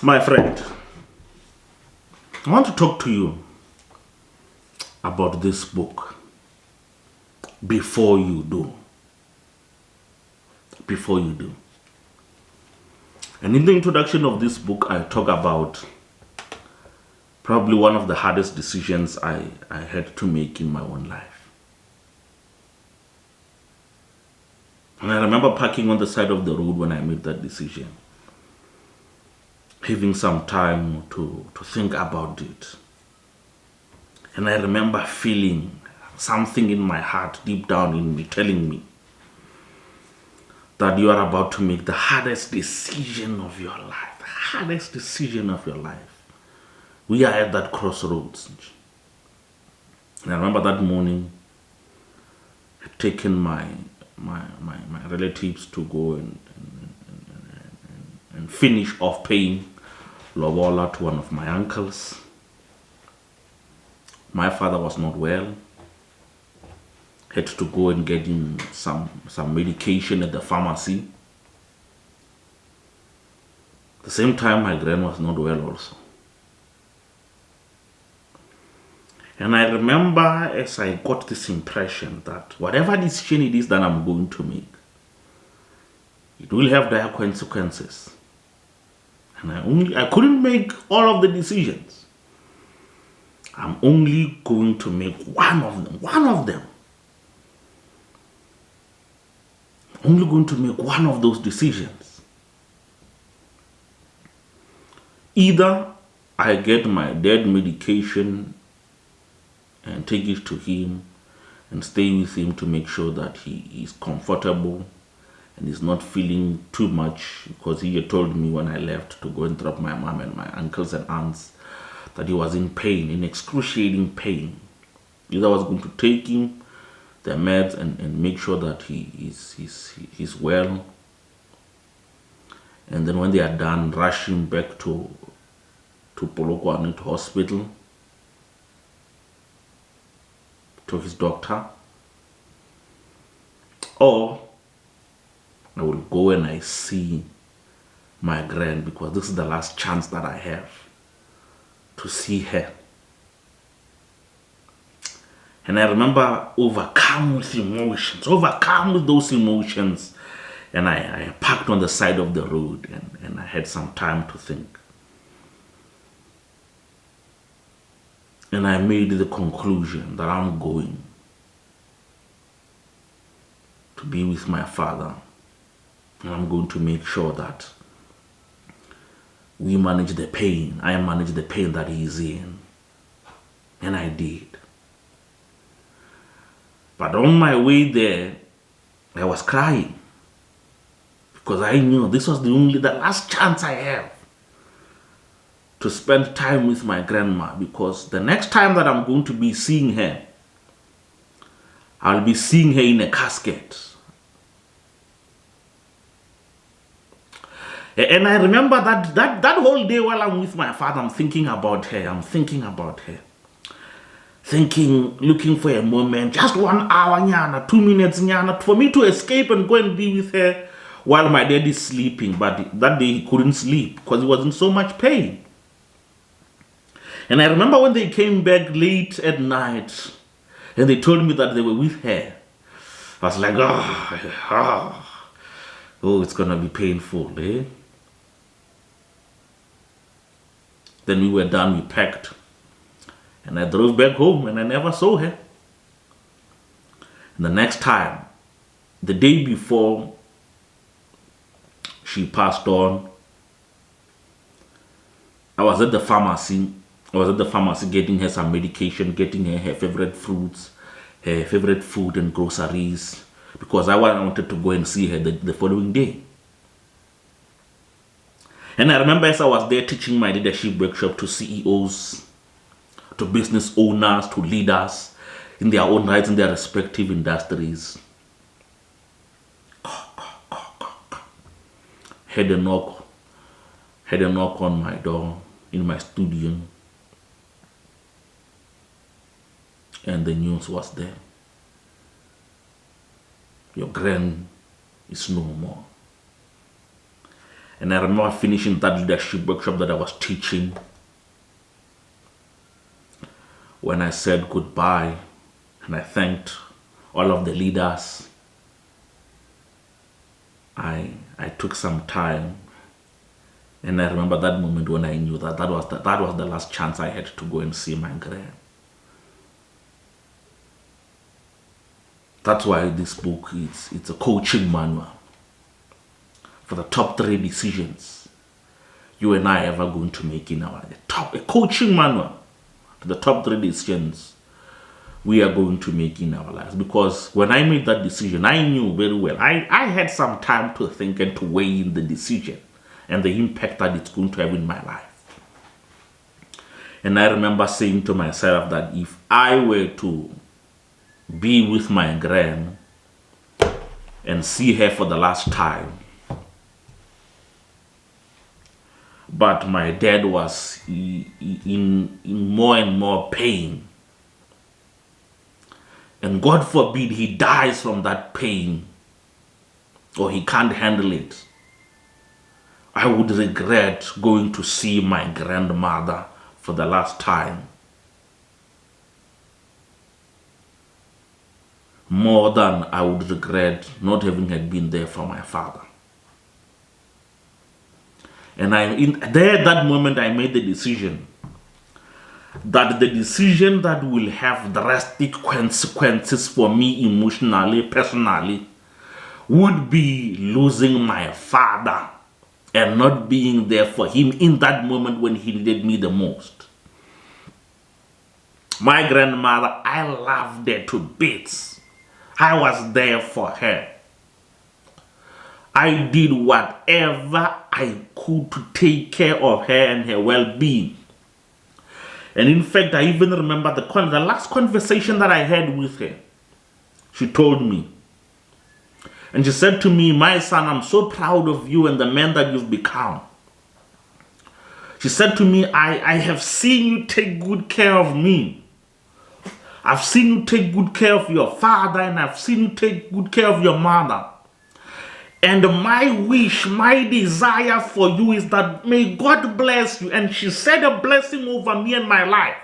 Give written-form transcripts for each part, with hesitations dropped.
My friend, I want to talk to you about this book before you do. Before you do. And in the introduction of this book, I talk about probably one of the hardest decisions I had to make in my own life. And I remember parking on the side of the road when I made that decision, having some time to think about it. And I remember feeling something in my heart, deep down in me, telling me that you are about to make the hardest decision of your life. The hardest decision of your life. We are at that crossroads. And I remember that morning, I had taken my relatives to go and finish off paying lobola to one of my uncles. My father was not well. Had to go and get him some medication at the pharmacy. At the same time, my grand was not well also. And I remember as I got this impression that whatever decision it is that I'm going to make, it will have dire consequences. And I couldn't make all of the decisions. I'm only going to make one of them. Only going to make one of those decisions. Either I get my dad medication and take it to him and stay with him to make sure that he is comfortable and is not feeling too much, because he had told me when I left to go and drop my mom and my uncles and aunts that he was in pain, in excruciating pain. Either I was going to take him the meds and make sure that he's well, and then when they are done, rush him back to Polokwane to hospital, to his doctor, or I will go and I see my grand, because this is the last chance that I have to see her. And I remember overcome with those emotions, and I parked on the side of the road and I had some time to think. And I made the conclusion that I'm going to be with my father, and I'm going to make sure that we manage the pain. I manage the pain that he is in. And I did. But on my way there, I was crying, because I knew this was the last chance I have to spend time with my grandma, because the next time that I'm going to be seeing her, I'll be seeing her in a casket. And I remember that whole day while I'm with my father, I'm thinking about her. Thinking, looking for a moment, just 1 hour, nyana, 2 minutes, nyana, for me to escape and go and be with her while my dad is sleeping. But that day he couldn't sleep because he was in so much pain. And I remember when they came back late at night and they told me that they were with her, I was like, oh, it's gonna be painful, eh? Then we were done, we packed. And I drove back home and I never saw her. And the next time, the day before she passed on, I was at the pharmacy. Getting her some medication, getting her favorite fruits, her favorite food and groceries, because I wanted to go and see her the following day. And I remember as I was there teaching my leadership workshop to CEOs, to business owners, to leaders in their own rights in their respective industries. Had a knock on my door in my studio, and the news was there. Your grand is no more. And I remember finishing that leadership workshop that I was teaching. When I said goodbye and I thanked all of the leaders, I took some time, and I remember that moment when I knew that that was the last chance I had to go and see my grand. That's why this book it's a coaching manual for the top 3 decisions you and I are ever going to make in our life. A coaching manual for the top 3 decisions we are going to make in our lives. Because when I made that decision, I knew very well. I had some time to think and to weigh in the decision and the impact that it's going to have in my life. And I remember saying to myself that if I were to be with my gran and see her for the last time, but my dad was in more and more pain, and God forbid he dies from that pain or he can't handle it, I would regret going to see my grandmother for the last time more than I would regret not having had been there for my father. And that moment I made the decision that the decision that will have drastic consequences for me emotionally, personally, would be losing my father and not being there for him in that moment when he needed me the most. My grandmother, I loved her to bits. I was there for her. I did whatever I could to take care of her and her well-being. And in fact, I even remember the last conversation that I had with her. She told me, and she said to me, "My son, I'm so proud of you and the man that you've become." She said to me, I have seen you take good care of me. I've seen you take good care of your father, and I've seen you take good care of your mother. And my wish, my desire for you is that may God bless you. And she said a blessing over me and my life.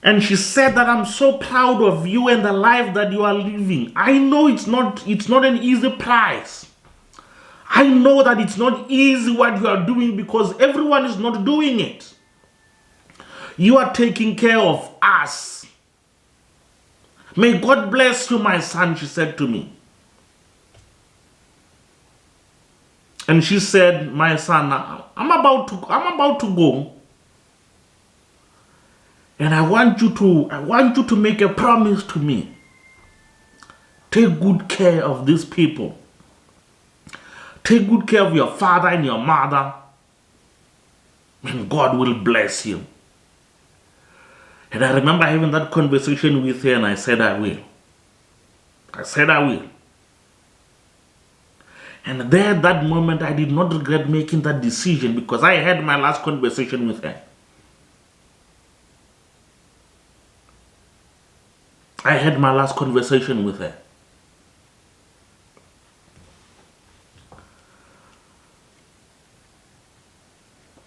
And she said that I'm so proud of you and the life that you are living. I know it's not an easy prize. I know that it's not easy what you are doing because everyone is not doing it. You are taking care of us. May God bless you, my son, she said to me. And she said, "My son, I'm about to go. And I want you to make a promise to me. Take good care of these people. Take good care of your father and your mother, and God will bless you." And I remember having that conversation with her, and I said, I will. I said, I will. And there, that moment, I did not regret making that decision because I had my last conversation with her. I had my last conversation with her.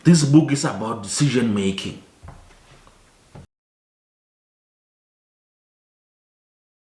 This book is about decision making.